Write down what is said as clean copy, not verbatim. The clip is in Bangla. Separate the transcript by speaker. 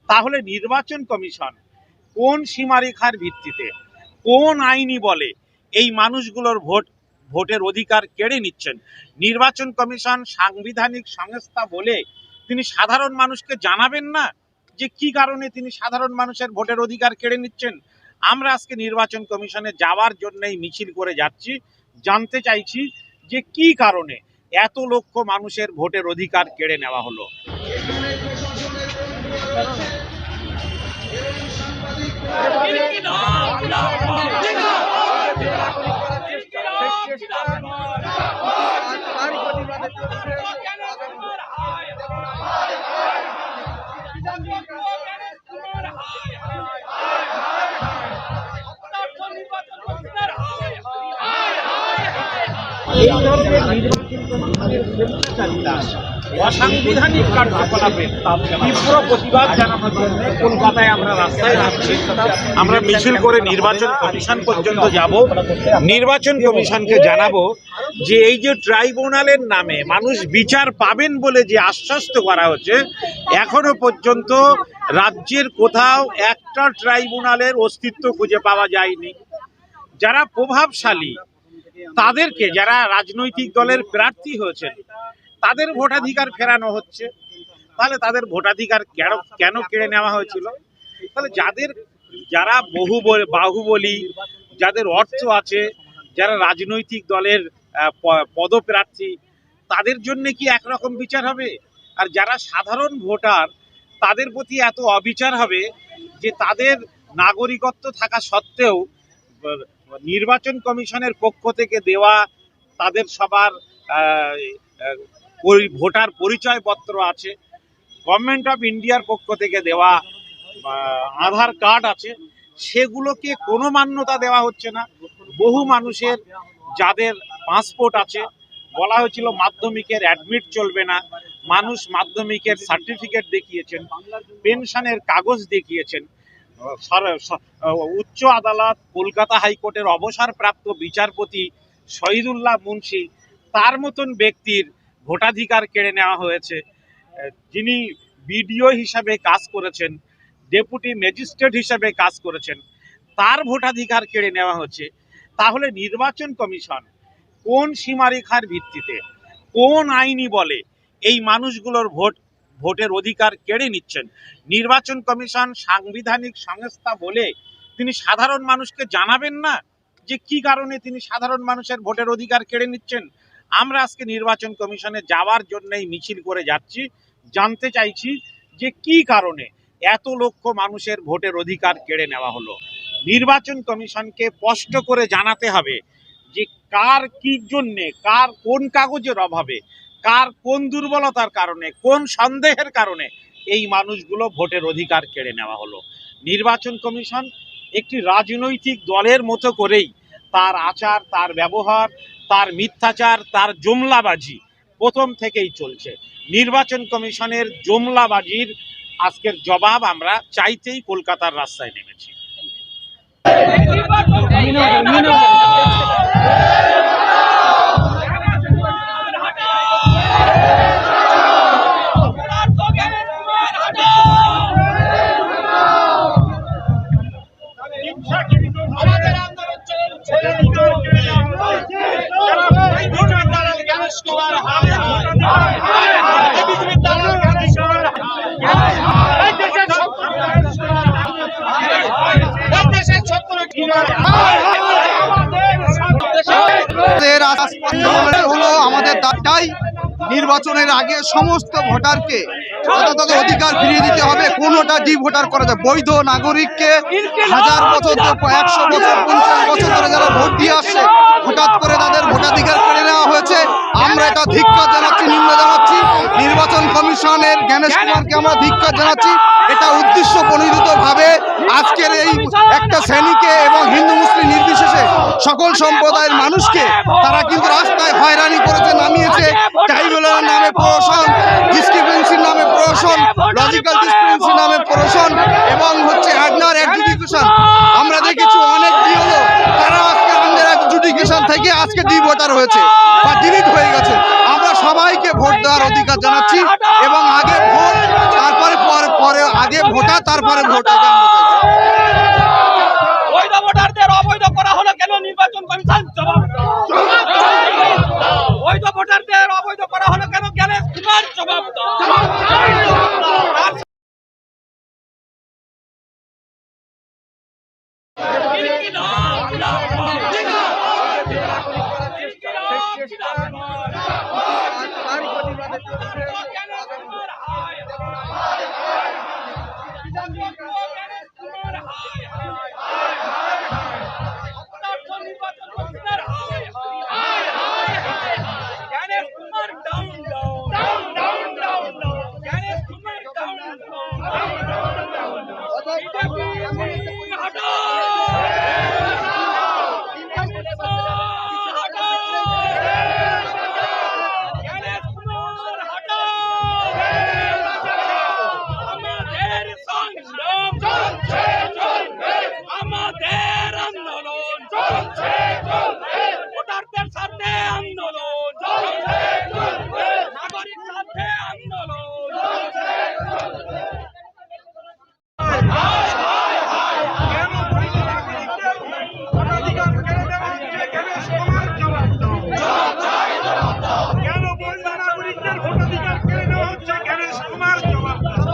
Speaker 1: তাহলে নির্বাচন কমিশন কোন সীমারেখার ভিত্তিতে, কোন আইনি বলে এই মানুষগুলোর ভোটের অধিকার কেড়ে নিচ্ছেন? নির্বাচন কমিশন সাংবিধানিক সংস্থা বলে তিনি সাধারণ মানুষকে জানাবেন না যে কি কারণে তিনি সাধারণ মানুষের ভোটের অধিকার কেড়ে নিচ্ছেন? আমরা আজকে নির্বাচন কমিশনে যাওয়ার জন্যই মিছিল করে যাচ্ছি, জানতে চাইছি যে কি কারণে এত লক্ষ মানুষের ভোটের অধিকার কেড়ে নেওয়া হলো। এই ধরনের নির্বাচন কমিশনের স্বেচ্ছাচারিতা, অসাংবিধানিক কার্যকলাপের তীব্র প্রতিবাদ জানানোর জন্য কলকাতায় আমরা রাস্তায় নামছি। আমরা মিছিল করে নির্বাচন কমিশন পর্যন্ত যাব। নির্বাচন কমিশনকে জানাবো যে এই যে ট্রাইব্যুনালের নামে মানুষ বিচার পাবেন বলে যে আশ্বস্ত করা হচ্ছে, এখনো পর্যন্ত রাজ্যের কোথাও একটা ট্রাইব্যুনালের অস্তিত্ব খুঁজে পাওয়া যায়নি। যারা প্রভাবশালী তাদেরকে, যারা রাজনৈতিক দলের প্রার্থী হয়েছেন তাদের ভোটাধিকার ফেরানো হচ্ছে। তাহলে তাদের ভোটাধিকার কেন কেড়ে নেওয়া হয়েছিল? তাহলে যারা বাহুবলী, যাদের অর্থ আছে, যারা রাজনৈতিক দলের পদপ্রার্থী, তাদের জন্য কি একরকম বিচার হবে? আর যারা সাধারণ ভোটার তাদের প্রতি এত অবিচার হবে যে তাদের নাগরিকত্ব থাকা সত্ত্বেও নির্বাচন কমিশনের পক্ষ থেকে দেওয়া তাদের সবার ভোটার পরিচয়পত্র আছে, গভর্নমেন্ট অফ ইন্ডিয়ার পক্ষ থেকে দেওয়া আধার কার্ড আছে, সেগুলোকে কোনো মান্যতা দেওয়া হচ্ছে না। বহু মানুষের যাদের পাসপোর্ট আছে, বলা হয়েছিল মাধ্যমিকের অ্যাডমিট চলবে না, মানুষ মাধ্যমিকের সার্টিফিকেট দেখিয়েছেন, পেনশনের কাগজ দেখিয়েছেন। উচ্চ আদালত কলকাতা হাইকোর্টের অবসরপ্রাপ্ত বিচারপতি শহীদুল্লাহ মুন্সি, তার মতন ব্যক্তির ভোটাধিকার কেড়ে নেওয়া হয়েছে। যিনি বিডিও হিসাবে কাজ করেছেন, ডেপুটি ম্যাজিস্ট্রেট হিসাবে কাজ করেছেন, তার ভোটাধিকার কেড়ে নেওয়া হচ্ছে। তাহলে নির্বাচন কমিশন কোন সীমারেখার ভিত্তিতে, কোন আইনি বলে এই মানুষগুলোর ভোটের অধিকার কেড়ে নিচ্ছেন? নির্বাচন কমিশন সাংবিধানিক সংস্থা বলে তিনি সাধারণ মানুষকে জানাবেন না যে কি কারণে তিনি সাধারণ মানুষের ভোটের অধিকার কেড়ে নিচ্ছেন? আমরা আজকে নির্বাচন কমিশনে যাওয়ার জন্যই মিছিল করে যাচ্ছি, জানতে চাইছি যে কি কারণে এত লক্ষ মানুষের ভোটের অধিকার কেড়ে নেওয়া হলো। নির্বাচন কমিশনকে স্পষ্ট করে জানাতে হবে যে কার কি জন্যে, কার কোন কাগজের অভাবে, কার কোন দুর্বলতার কারণে, কোন সন্দেহের কারণে এই মানুষগুলো ভোটের অধিকার কেড়ে নেওয়া হলো। নির্বাচন কমিশন একটি রাজনৈতিক দলের মতো করেই তার আচার, তার ব্যবহার, তার মিথ্যাচার, তার জুমলাবাজি প্রথম থেকেই চলছে। নির্বাচন কমিশনের জুমলাবাজির আজকের জবাব আমরা চাইতেই কলকাতার রাস্তায় নেমেছি।
Speaker 2: আমাদের দাবি নির্বাচনের আগে সমস্ত ভোটারকে তাদের অধিকার ফিরিয়ে দিতে হবে। কোনোটা ডি ভোটার করা যায়, বৈধ নাগরিককে 1000 বছর, 100 বছর, 50 বছর ধরে যারা ভোট দিয়ে আসছে, হঠাৎ করে তাদের ভোটাধিকার কেড়ে নেওয়া হয়েছে। আমরা এটা ধিক্কার জানাচ্ছি, নিন্দা জানাচ্ছি। নির্বাচন কমিশনের জ্ঞানেশ কুমারকে আমরা ধিক্কার জানাচ্ছি। এটা উদ্দেশ্য প্রণোদিতভাবে আজকের এই একটা শ্রেণীকে এবং হিন্দু মুসলিম নির্বিশেষে সকল সম্প্রদায়ের মানুষকে তারা কিন্তু রাস্তায় হয়রানি করেছে, নামিয়েছে। ট্রাইব্যুনালের নামে প্রহসন, ডিসক্রিপেন্সির নামে প্রহসন, লজিক্যাল ডিসক্রিপেন্সির নামে প্রহসন এবং আন্ডার অ্যাডজুডিকেশন। আমরা দেখেছি অনেক কি হলো, তারা আজকে আন্ডার অ্যাডজুডিকেশন থেকে আজকে ডি ভোটার হয়েছে বা ডিলিট হয়ে গেছে। আমরা সবাইকে ভোট দেওয়ার অধিকার জানাচ্ছি এবং আগে ভোট, তারপরে তারপরে আগে ভোটার তারপরে ভোট, এটা আমরা চাইছি।
Speaker 3: বৈধ ভোটারদের অবৈধ করা হলো কেন? নির্বাচন কমিশন জবাব দাও। বৈধ ভোটারদের অবৈধ করা হলো কেন? জ্ঞানেশ কুমার জবাব দাও। আমাদের আন্দোলন চলছে, ভোটারদের সাথে আন্দোলন চলছে, নাগরিক সাথে আন্দোলন চলছে।
Speaker 1: কেন বৈধ নাগরিকদের ভোটাধিকার কেড়ে নেওয়া হচ্ছে? জ্ঞানেশ কুমার জবাব দাও। কেন বৈধ নাগরিকদের ভোটাধিকার কেড়ে হচ্ছে? জ্ঞানেশ কুমার জবাব দাও।